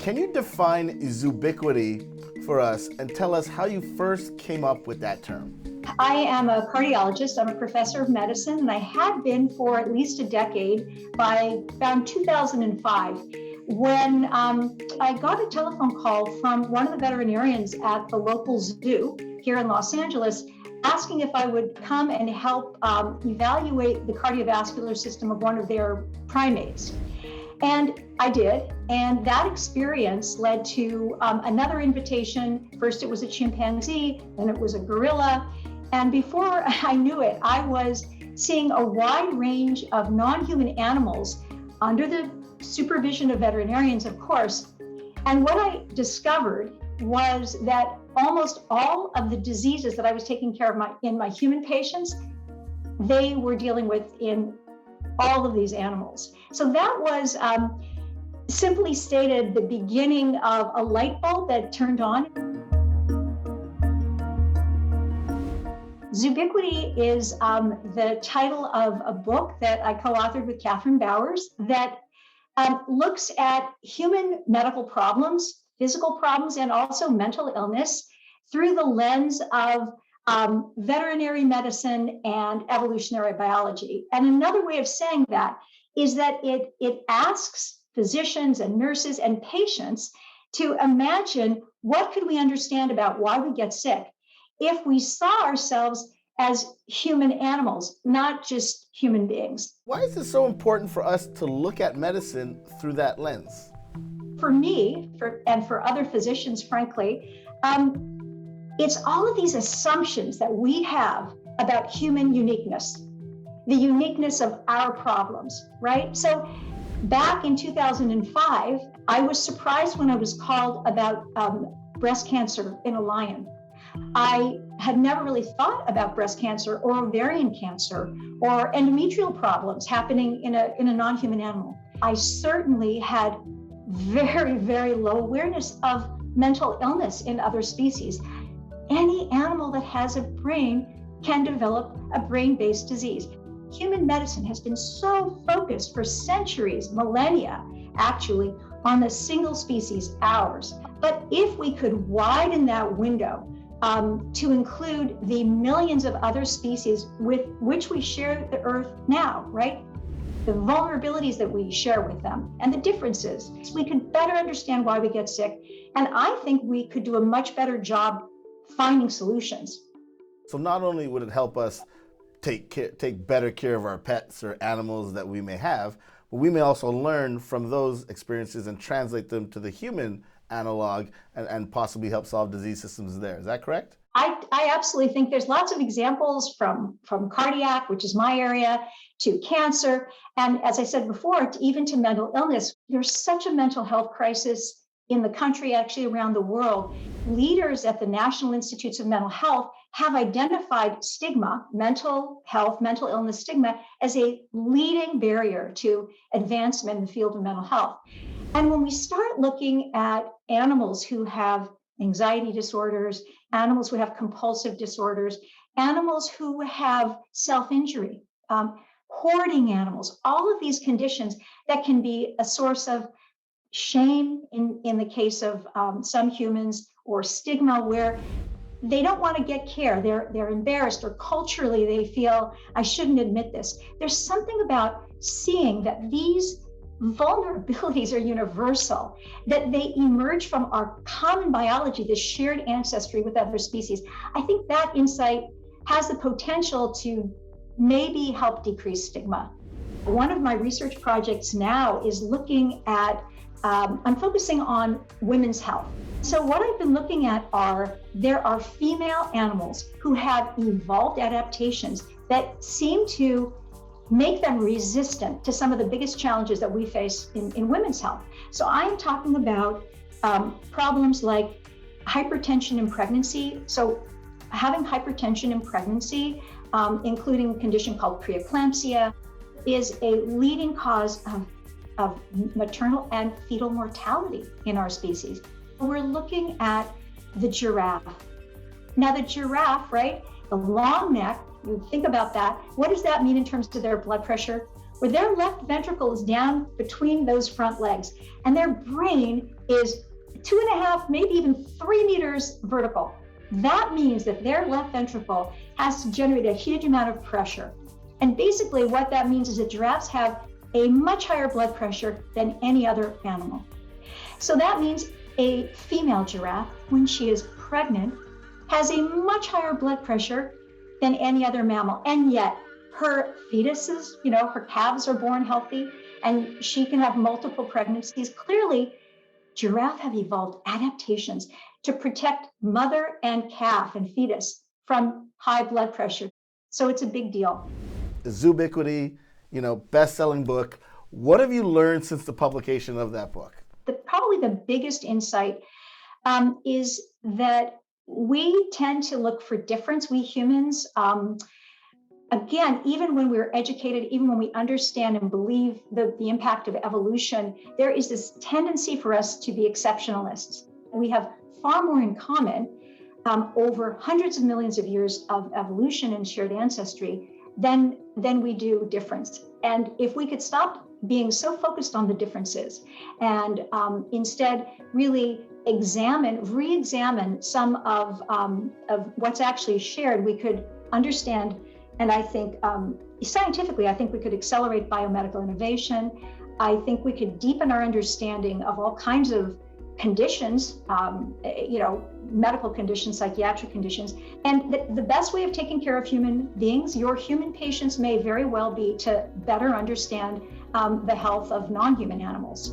Can you define Zoobiquity for us and tell us how you first came up with that term? I am a cardiologist. I'm a professor of medicine, and I had been for at least a decade by around 2005 when I got a telephone call from one of the veterinarians at the local zoo here in Los Angeles asking if I would come and help evaluate the cardiovascular system of one of their primates. And I did, and that experience led to another invitation. First it was a chimpanzee, then it was a gorilla, and before I knew it, I was seeing a wide range of non-human animals under the supervision of veterinarians, of course. And what I discovered was that almost all of the diseases that I was taking care of in my human patients, they were dealing with in all of these animals. So that was simply stated the beginning of a light bulb that turned on. Zoobiquity is the title of a book that I co-authored with Catherine Bowers that looks at human medical problems, physical problems, and also mental illness through the lens of veterinary medicine and evolutionary biology. And another way of saying that is that it asks physicians and nurses and patients to imagine what could we understand about why we get sick if we saw ourselves as human animals, not just human beings. Why is it so important for us to look at medicine through that lens? For me, and for other physicians, frankly, it's all of these assumptions that we have about human uniqueness, the uniqueness of our problems, right? So back in 2005, I was surprised when I was called about breast cancer in a lion. I had never really thought about breast cancer or ovarian cancer or endometrial problems happening in a non-human animal. I certainly had very, very low awareness of mental illness in other species. Any animal that has a brain can develop a brain-based disease. Human medicine has been so focused for centuries, millennia, actually, on a single species, ours. But if we could widen that window to include the millions of other species with which we share the earth now, right? The vulnerabilities that we share with them and the differences, we can better understand why we get sick. And I think we could do a much better job finding solutions. So not only would it help us take better care of our pets or animals that we may have, but we may also learn from those experiences and translate them to the human analog and possibly help solve disease systems there. Is that correct? I absolutely think there's lots of examples from cardiac, which is my area, to cancer. And as I said before, even to mental illness. There's such a mental health crisis in the country, actually around the world. Leaders at the National Institutes of Mental Health have identified stigma, mental health, mental illness stigma, as a leading barrier to advancement in the field of mental health. And when we start looking at animals who have anxiety disorders, animals who have compulsive disorders, animals who have self-injury, hoarding animals, all of these conditions that can be a source of shame in the case of some humans, or stigma where they don't want to get care. They're embarrassed, or culturally they feel, I shouldn't admit this. There's something about seeing that these vulnerabilities are universal, that they emerge from our common biology, this shared ancestry with other species. I think that insight has the potential to maybe help decrease stigma. One of my research projects now is looking at, I'm focusing on women's health. So what I've been looking at there are female animals who have evolved adaptations that seem to make them resistant to some of the biggest challenges that we face in women's health. So I'm talking about problems like hypertension in pregnancy. So having hypertension in pregnancy, including a condition called preeclampsia, is a leading cause of maternal and fetal mortality in our species. We're looking at the giraffe. Now the giraffe, right, the long neck, you think about that. What does that mean in terms of their blood pressure? where their left ventricle is down between those front legs, and their brain is 2.5, maybe even 3 meters vertical. That means that their left ventricle has to generate a huge amount of pressure. And basically what that means is that giraffes have a much higher blood pressure than any other animal. So that means a female giraffe, when she is pregnant, has a much higher blood pressure than any other mammal. And yet her fetuses, her calves are born healthy, and she can have multiple pregnancies. Clearly, giraffes have evolved adaptations to protect mother and calf and fetus from high blood pressure. So it's a big deal. Zoobiquity, best-selling book. What have you learned since the publication of that book? Probably the biggest insight is that we tend to look for difference, we humans. Again, even when we're educated, even when we understand and believe the impact of evolution, there is this tendency for us to be exceptionalists. We have far more in common over hundreds of millions of years of evolution and shared ancestry than we do difference. And if we could stop being so focused on the differences and instead really re-examine some of what's actually shared, we could understand. And I think scientifically, I think we could accelerate biomedical innovation. I think we could deepen our understanding of all kinds of conditions, medical conditions, psychiatric conditions. And the best way of taking care of human beings, your human patients, may very well be to better understand the health of non-human animals.